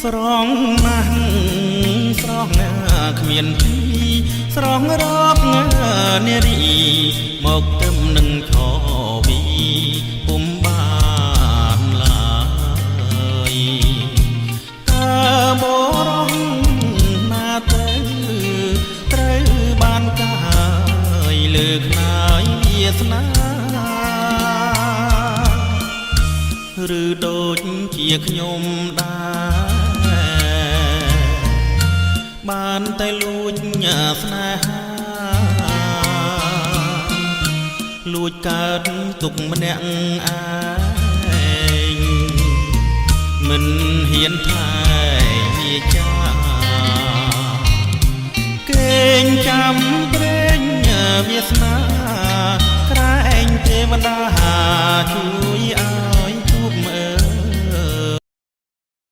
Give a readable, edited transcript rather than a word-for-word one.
ស្រងណាស់ស្រងណាគ្មានទីស្រងរកនារីមកទឹមនឹងឆវីពុំបានឡើយតើបរោះណាទៅត្រូវបានកាយលើកណាយវាសនាឬដូចជាខ្ញុំដែរបានតែលួចស្នេហាលួចកើតទុកម្នាក់ឯងមិនហ៊ានថែវាចាកេងចាំព្រេងវាសនាក្រែងទេវតាជួយ